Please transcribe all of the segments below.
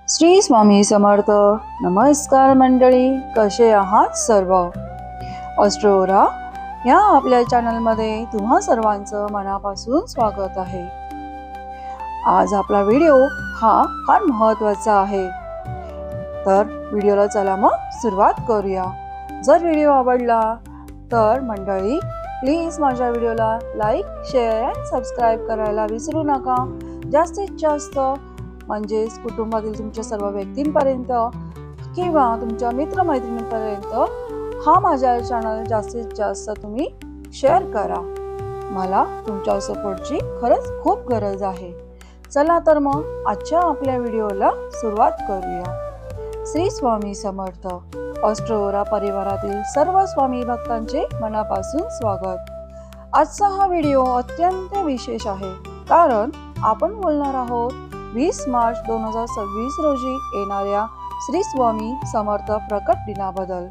श्री स्वामी समर्थ. नमस्कार मंडळी, कसे आहात सर्व? ऑस्ट्रोरा या आपल्या चॅनलमध्ये तुम्हा सर्वांचं मनापासून स्वागत आहे. आज आपला व्हिडिओ हा फार महत्त्वाचा आहे, तर व्हिडिओला चला मग सुरुवात करूया. जर व्हिडिओ आवडला तर मंडळी प्लीज माझ्या व्हिडिओला लाईक, शेअर आणि सबस्क्राईब करायला विसरू नका. जास्तीत जास्त म्हणजेच कुटुंबातील तुमच्या सर्व व्यक्तींपर्यंत किंवा तुमच्या मित्रमैत्रिणींपर्यंत हा माझा चॅनल जास्तीत जास्त तुम्ही शेअर करा. मला तुमच्या सपोर्टची खरंच खूप गरज आहे. चला तर मग आजच्या आपल्या व्हिडिओला सुरुवात करूया. श्री स्वामी समर्थ. ऑस्ट्रोरा परिवारातील सर्व स्वामी भक्तांचे मनापासून स्वागत. आजचा हा व्हिडिओ अत्यंत विशेष आहे, कारण आपण बोलणार आहोत 20 मार्च 2026 रोजी येणाऱ्या श्री स्वामी समर्थ प्रकट दिनाबद्दल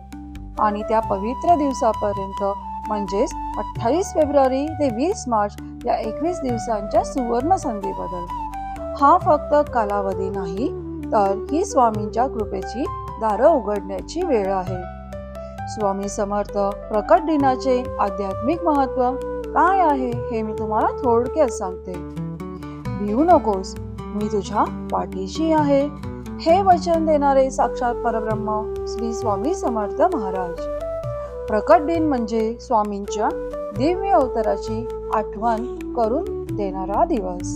आणि त्या पवित्र दिवसापर्यंत म्हणजेच 28 फेब्रुवारी ते 20 मार्च या 21 दिवसांच्या सुवर्ण संधीबद्दल. हा फक्त कालावधी नाही, तर ही स्वामींच्या कृपेची दारं उघडण्याची वेळ आहे. स्वामी समर्थ प्रकट दिनाचे आध्यात्मिक महत्त्व काय आहे हे मी तुम्हाला थोडक्यात सांगते. भिवू नकोस, मी तुझ्या पाठीशी आहे, हे वचन देणारे साक्षात परब्रह्म श्री स्वामी समर्थ महाराज. प्रकट दिन म्हणजे स्वामींच्या दिव्य अवताराची आठवण करून देणारा दिवस.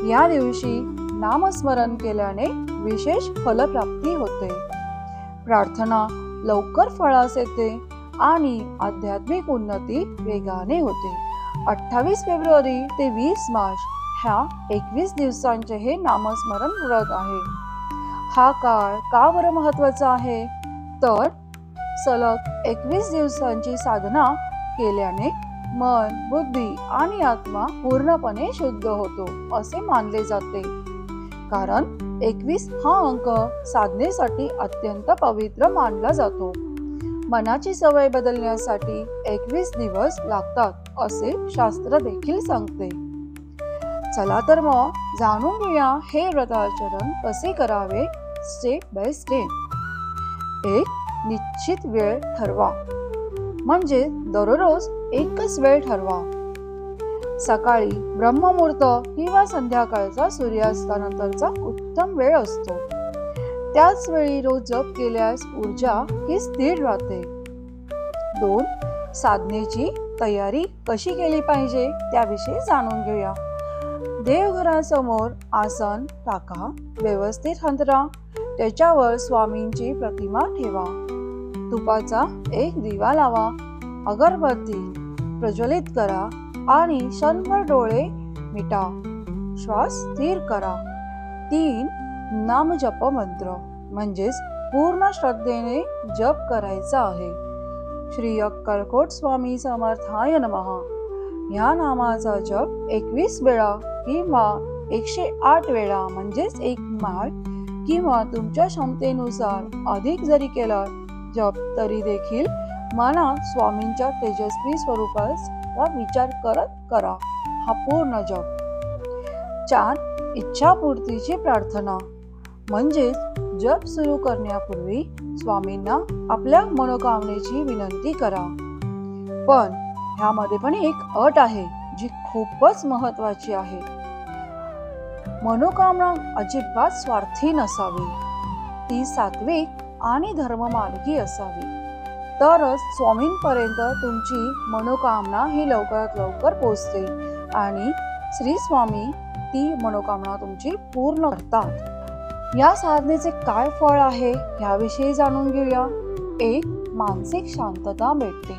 या दिवशी नामस्मरण केल्याने विशेष फलप्राप्ती होते, प्रार्थना लवकर फळास येते आणि आध्यात्मिक उन्नती वेगाने होते. 28 फेब्रुवारी ते 20 मार्च ह्या 21 दिवसांचे हे नामस्मरण व्रत आहे. हा काळ का बरं महत्वाचा आहे, तर सलग 21 दिवसांची साधना केल्याने मन, बुद्धी आणि आत्मा पूर्णपणे शुद्ध होतो असे मानले जाते. कारण 21 हा अंक साधनेसाठी अत्यंत पवित्र मानला जातो. मनाची सवय बदलण्यासाठी 21 दिवस लागतात असे शास्त्र देखील सांगते. चला तर मग जाणून घेऊया हे व्रताचरण कसे करावे स्टेप बाय स्टेप. एक, निश्चित वेळ ठरवा, म्हणजे दररोज एकच वेळ ठरवा. सकाळी ब्रह्ममुहूर्त किंवा संध्याकाळचा सूर्यास्तानंतरचा उत्तम वेळ असतो. त्याच वेळी रोज जप केल्यास ऊर्जा ही स्थिर राहते. 2, साधनेची तयारी कशी केली पाहिजे त्याविषयी जाणून घेऊया. देवघरासमोर आसन टाका, व्यवस्थित अंतरा, त्याच्यावर स्वामींची प्रतिमा ठेवा. तुपाचा एक दिवा लावा, अगरबत्ती प्रज्वलित करा आणि क्षणभर डोळे मिटा. श्वास स्थिर करा. 3, नामजप मंत्र, म्हणजेच पूर्ण श्रद्धेने जप करायचा आहे. श्री अक्कलकोट स्वामी समर्थाय नमः या नामाचा जप 21 वेळा किंवा 108 वेळा म्हणजेच 1 माळ किंवा तुमच्या क्षमतेनुसार अधिक जरी केला जप तरी देखील मनात स्वामींच्या तेजस्वी स्वरूपाचा विचार करत करा हा पूर्ण जप. 4, इच्छापूर्तीची प्रार्थना, म्हणजेच जप सुरू करण्यापूर्वी स्वामींना आपल्या मनोकामनेची विनंती करा. पण ह्यामध्ये पण एक अट आहे जी खूपच महत्वाची आहे. मनोकामना अजिबात स्वार्थी नसावी, ती सात्विक आणि धर्ममार्गी असावी. तरच स्वामींपर्यंत तुमची मनोकामना ही लवकरात लवकर पोहोचते आणि श्री स्वामी ती मनोकामना तुमची पूर्ण करतात. या साधनेचे काय फळ आहे याविषयी जाणून घेऊया. 1, मानसिक शांतता भेटते.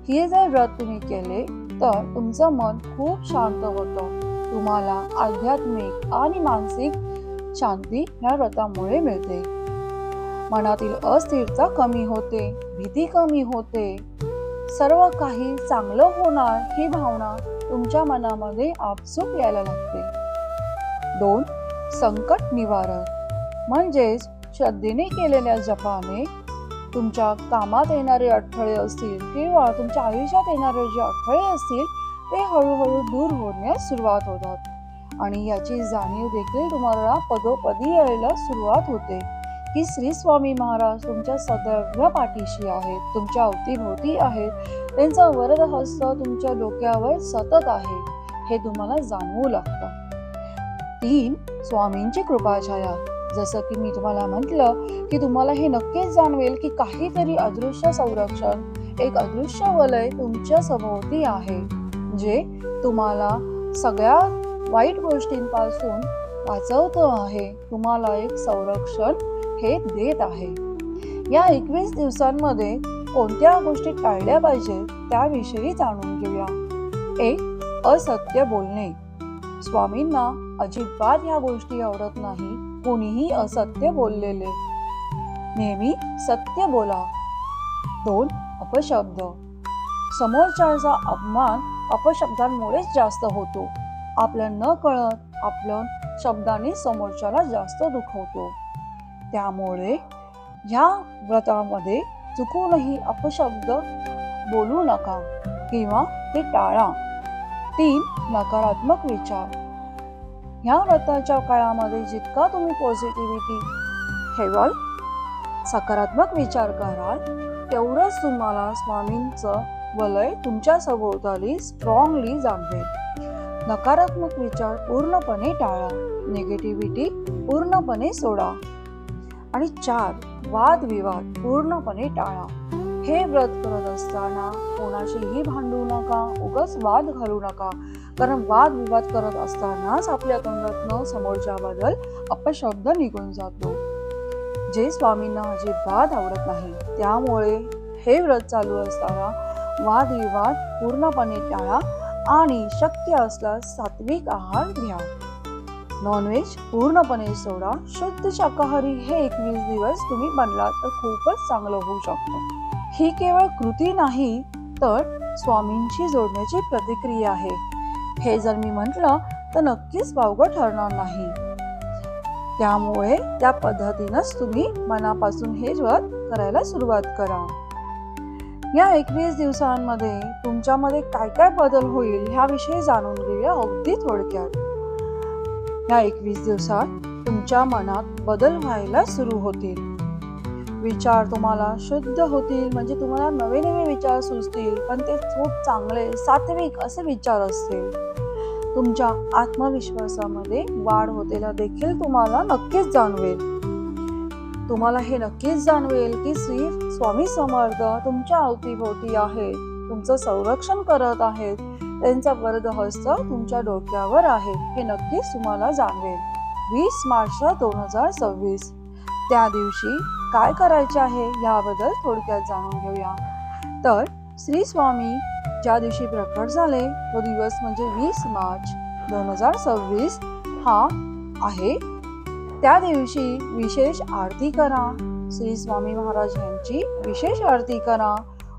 हे जर व्रत तुम्ही केले तर तुमचं मन खूप शांत होतं. तुम्हाला आध्यात्मिक आणि मानसिक शांती ह्या व्रतामुळे मिळते. मनातील अस्थिरता कमी होते, भीती कमी होते, सर्व काही चांगलं होणार ही भावना तुमच्या मनामध्ये आपसूक यायला लागते. 2, संकट निवारण, म्हणजेच श्रद्धेने केलेल्या जपाने तुमच्या कामात येणारे अडथळे असतील किंवा तुमच्या आयुष्यात येणारे जे अडथळे असतील ते हळूहळू दूर होण्यास सुरुवात होतात आणि याची जाणीव देखील तुम्हाला पदोपदी यायला सुरुवात होते की श्री स्वामी महाराज तुमच्या सदैव पाठीशी आहेत, तुमच्या अवतीभोवती आहेत, त्यांचा वरद हस्त तुमच्या डोक्यावर सतत आहे हे तुम्हाला जाणवू लागतं. 3 स्वामींची कृपाछाया. जसं की मी तुम्हाला म्हटलं की तुम्हाला हे नक्कीच जाणवेल की काहीतरी अदृश्य संरक्षण, एक अदृश्य वलय तुमच्या सभोवती आहे जे तुम्हाला सगळ्या वाईट गोष्टींपासून वाचवतो आहे, तुम्हाला एक संरक्षण हे देत आहे. या 21 दिवसांमध्ये कोणत्या गोष्टी टाळल्या पाहिजेत त्याविषयी जाणून घेऊया. 1. असत्य बोलणे. स्वामींना अजिबात ह्या गोष्टी आवडत नाही, कोणीही असत्य बोललेले. नेहमी सत्य बोला. 2. अपशब्द. समोरच्याचा अपमान अपशब्दांमुळेच जास्त होतो. आपल्या न कळत आपल्या शब्दाने समोरच्याला जास्त दुखवतो. त्यामुळे या व्रतामध्ये चुकूनही अपशब्द बोलू नका किंवा ते टाळा. 3. नकारात्मक विचार. ह्या व्रताच्या काळामध्ये जितका तुम्ही पॉझिटिव्हिटी ठेवाल, सकारात्मक विचार कराल, तेवढंच तुम्हाला स्वामींचं वलय तुमच्या सभोवताली स्ट्रॉंगली जाणवेल. नकारात्मक विचार पूर्णपणे टाळा, निगेटिव्हिटी पूर्णपणे सोडा. आणि 4. वादविवाद पूर्णपणे टाळा. हे व्रत करत असताना कोणाशीही भांडू नका, उगाच वाद घालू नका, कारण वादविवाद करत असतानाच आपल्या तोंडातनं समोरच्याबद्दल अपशब्द निघून जातो, जे स्वामींना अजिबात आवडत नाही. त्यामुळे हे व्रत चालू असताना वादविवाद पूर्णपणे टाळा आणि शक्य असल्यास सात्विक आहार घ्या. नॉनव्हेज पूर्णपणे सोडा. शुद्ध शाकाहारी हे 21 दिवस तुम्ही बनलात तर खूपच चांगलं होऊ शकतं. ही केवळ कृती नाही तर स्वामींशी जोडण्याची प्रतिक्रिया आहे. हे जर मी म्हटलं तर नक्कीच वावगं ठरणार नाही. त्यामुळे त्या पद्धतीनंच तुम्ही मनापासून हे व्रत करायला सुरुवात करा. या 21 दिवसांमध्ये तुमच्यामध्ये काय काय बदल होईल ह्याविषयी जाणून घेऊया अगदी थोडक्यात. या 21 दिवसात तुमच्या मनात बदल व्हायला सुरू होतील. विचार तुम्हाला शुद्ध होतील, म्हणजे तुम्हाला नवे नवे विचार सुचतील, पण ते खूप चांगले सात्विक असे विचार असतील. तुमच्या आत्मविश्वासामध्ये वाढ होतेला देखील तुम्हाला नक्कीच जाणवेल. तुम्हाला हे नक्कीच जाणवेल की श्री स्वामी समर्थ तुमच्या अवतीभोवती आहेत, तुमचं संरक्षण करत आहेत, त्यांचा वरद हस्त तुमच्या डोक्यावर आहे हे नक्कीच तुम्हाला जाणवेल. 20 मार्च 2026 त्या दिवशी काय करायचे आहे याबद्दल थोडक्यात जाणून घेऊया. तर श्री स्वामी ज्या दिवशी प्रकट झाले तो दिवस म्हणजे 20 मार्च 2026 हा आहे. त्या दिवशी विशेष आरती करा, श्री स्वामी महाराज यांची विशेष आरती करा,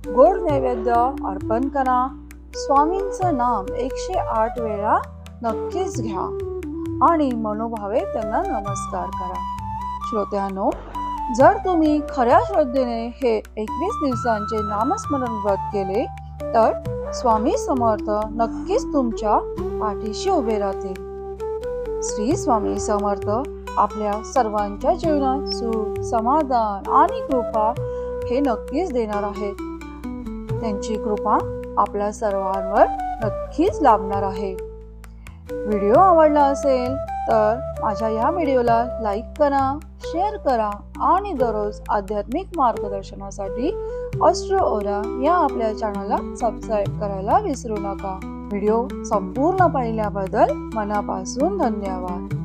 गोड नैवेद्य अर्पण करा, स्वामींचं नाम 108 वेळा नक्कीच घ्या आणि मनोभावे त्यांना नमस्कार करा. श्रोत्यांनो, जर तुम्ही खऱ्या श्रद्धेने हे 21 दिवसांचे नामस्मरण व्रत केले तर स्वामी समर्थ नक्कीच तुमच्या पाठीशी उभे राहतील. श्री स्वामी समर्थ आपल्या सर्वांच्या जीवनात सुख, समाधान आणि कृपा हे नक्कीच देणार आहेत. त्यांची कृपा आपल्या सर्वांवर नक्कीच लाभणार आहे. व्हिडिओ आवडला असेल तर माझ्या या व्हिडिओला लाईक करा, शेअर करा आणि दररोज आध्यात्मिक मार्गदर्शनासाठी ऑस्ट्रो ओरा या आपल्या चॅनलला सबस्क्राईब करायला विसरू नका. व्हिडिओ संपूर्ण पाहिल्याबद्दल मनापासून धन्यवाद.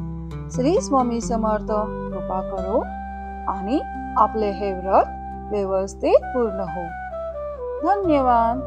श्री स्वामी समर्थ कृपा करो आणि आपले हे व्रत व्यवस्थित पूर्ण हो. धन्यवाद.